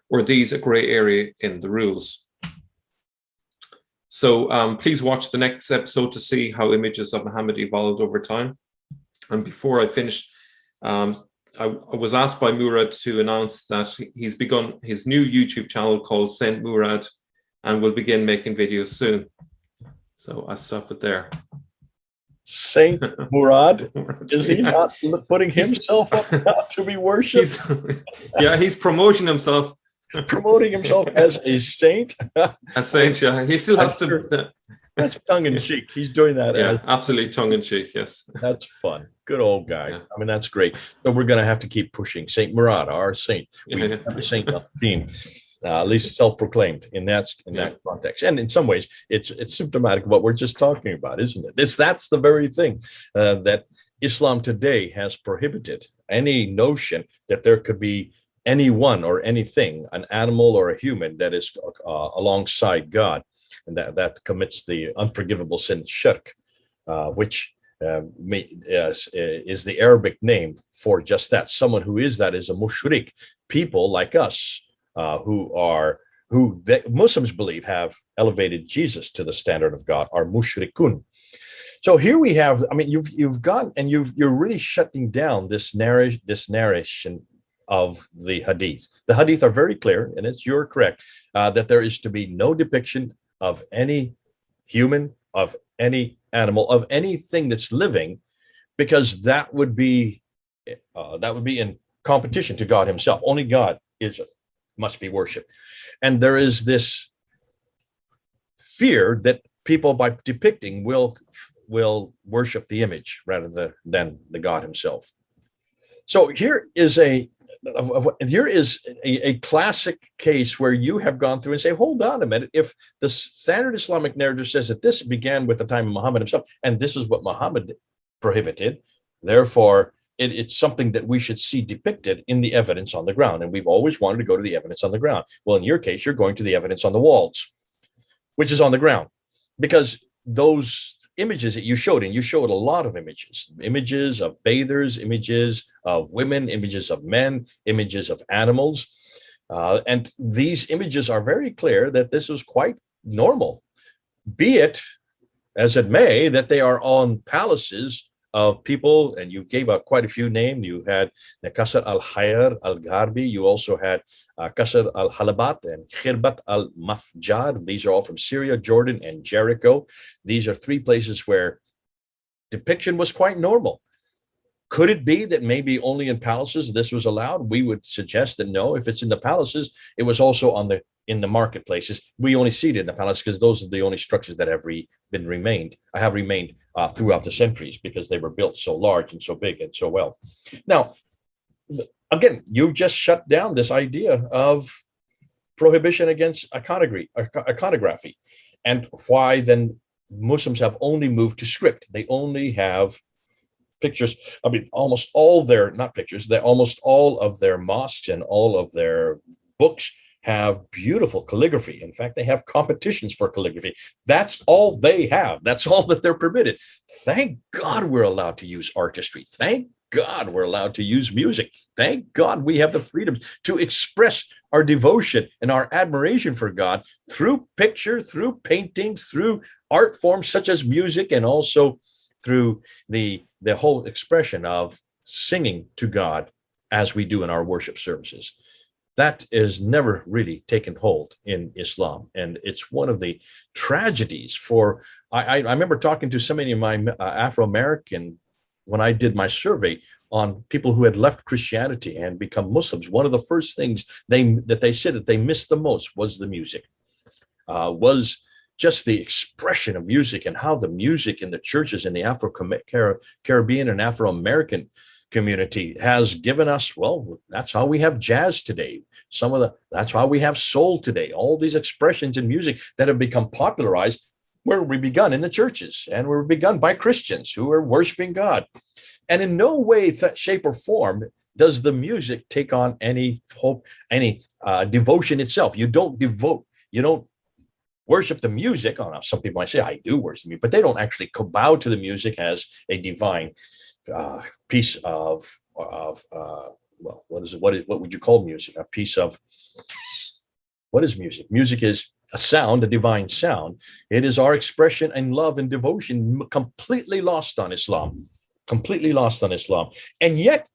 Were these a grey area in the rules? So please watch the next episode to see how images of Muhammad evolved over time. And before I finish, I was asked by Murad to announce that he's begun his new YouTube channel called Saint Murad, and will begin making videos soon. So I'll stop it there. Saint Murad, is he not putting himself up now to be worshipped? He's promoting himself. Promoting himself as a saint? A saint, yeah. He still has to... That's tongue-in-cheek. He's doing that. Yeah, absolutely tongue-in-cheek, yes. That's fun. Good old guy. Yeah. I mean, that's great. So we're going to have to keep pushing. Saint Murad, our saint. We have a saint on the team. At least self-proclaimed in that context, and in some ways, it's symptomatic of what we're just talking about, isn't it? That's the very thing that Islam today has prohibited. Any notion that there could be anyone or anything, an animal or a human, that is alongside God, and that commits the unforgivable sin shirk, which is the Arabic name for just that. Someone who is that is a mushrik. People like us. Who Muslims believe have elevated Jesus to the standard of God, are mushrikun. So here we have, I mean, you've gone and you're really shutting down this narration of the Hadith. The Hadith are very clear, and you're correct, that there is to be no depiction of any human, of any animal, of anything that's living, because that would be in competition to God himself. Only God must be worshipped. And there is this fear that people, by depicting, will worship the image rather than the God himself. So here is a classic case where you have gone through and say, hold on a minute, if the standard Islamic narrative says that this began with the time of Muhammad himself, and this is what Muhammad prohibited, therefore it's something that we should see depicted in the evidence on the ground. And we've always wanted to go to the evidence on the ground. Well, in your case, you're going to the evidence on the walls, which is on the ground, because those images that you showed, and you showed a lot of images of bathers, images of women, images of men, images of animals. And these images are very clear that this was quite normal, be it as it may, that they are on palaces of people, and you gave out quite a few names. You had Qasr al-Hayr al-Gharbi. You also had Qasr al-Halabat and Khirbat al-Mafjar. These are all from Syria, Jordan, and Jericho. These are three places where depiction was quite normal. Could it be that maybe only in palaces this was allowed? We would suggest that no. If it's in the palaces, it was also in the marketplaces. We only see it in the palace because those are the only structures that have remained throughout the centuries, because they were built so large and so big and so well. Now, again, you just shut down this idea of prohibition against iconography, and why then Muslims have only moved to script. They only have pictures. I mean, almost all of their mosques and all of their books have beautiful calligraphy. In fact, they have competitions for calligraphy. That's all they have. That's all that they're permitted. Thank God we're allowed to use artistry. Thank God we're allowed to use music. Thank God we have the freedom to express our devotion and our admiration for God through picture, through paintings, through art forms such as music, and also through the whole expression of singing to God as we do in our worship services. That is never really taken hold in Islam. And it's one of the tragedies for, I remember talking to so many of my Afro-American, when I did my survey on people who had left Christianity and become Muslims, one of the first things that they said that they missed the most was the music, was just the expression of music, and how the music in the churches in the Afro-Caribbean and Afro-American community has given us, well, that's how we have jazz today. That's how we have soul today. All these expressions in music that have become popularized where we begun in the churches, and were begun by Christians who are worshiping God. And in no way, shape, or form does the music take on any hope, any devotion itself. You don't worship the music. Oh, now some people might say, I do worship me, but they don't actually bow to the music as a divine piece of well, what would you call music? A piece of, what is music? Music is a sound, a divine sound. It is our expression and love and devotion, completely lost on Islam, completely lost on Islam. And yet,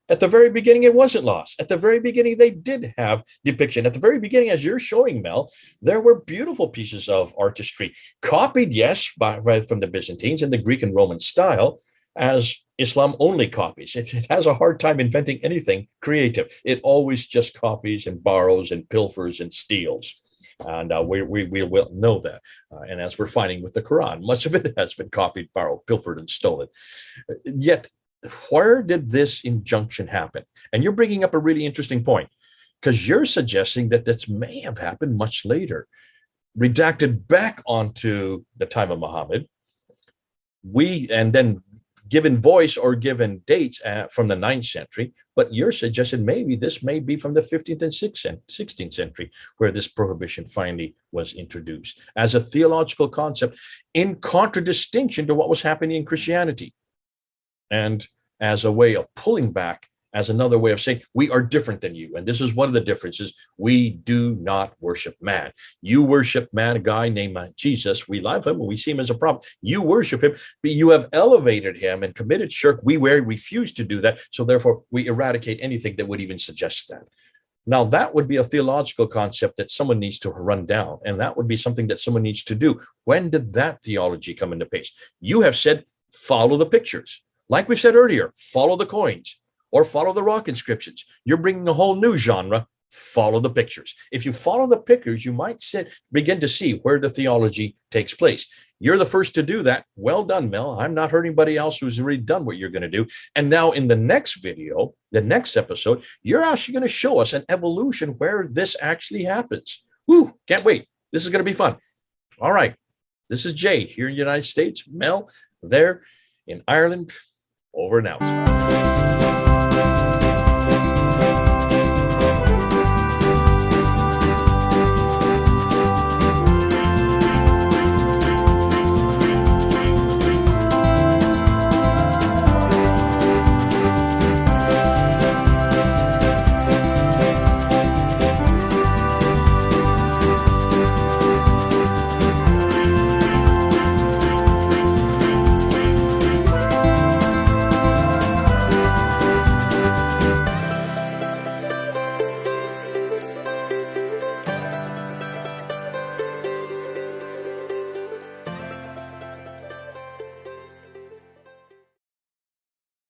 at the very beginning, it wasn't lost. At the very beginning, they did have depiction. At the very beginning, as you're showing, Mel, there were beautiful pieces of artistry, copied, yes, from the Byzantines in the Greek and Roman style, as Islam only copies. It has a hard time inventing anything creative. It always just copies and borrows and pilfers and steals. And we will know that. And as we're finding with the Quran, much of it has been copied, borrowed, pilfered, and stolen. Yet, where did this injunction happen? And you're bringing up a really interesting point, because you're suggesting that this may have happened much later, redacted back onto the time of Muhammad. And then given voice or given dates from the 9th century, but you're suggesting maybe this may be from the 15th and 16th century, where this prohibition finally was introduced as a theological concept in contradistinction to what was happening in Christianity, and as a way of pulling back, as another way of saying, we are different than you. And this is one of the differences. We do not worship man. You worship man, a guy named Jesus. We love him and we see him as a prophet. You worship him, but you have elevated him and committed shirk. We refuse to do that. So therefore, we eradicate anything that would even suggest that. Now, that would be a theological concept that someone needs to run down. And that would be something that someone needs to do. When did that theology come into place? You have said, follow the pictures. Like we said earlier, follow the coins, or follow the rock inscriptions. You're bringing a whole new genre, follow the pictures. If you follow the pictures, you might begin to see where the theology takes place. You're the first to do that. Well done, Mel. I'm not hurting anybody else who's already done what you're going to do. And now in the next video, the next episode, you're actually going to show us an evolution where this actually happens. Woo, can't wait. This is going to be fun. All right. This is Jay here in the United States, Mel there in Ireland. Over and out.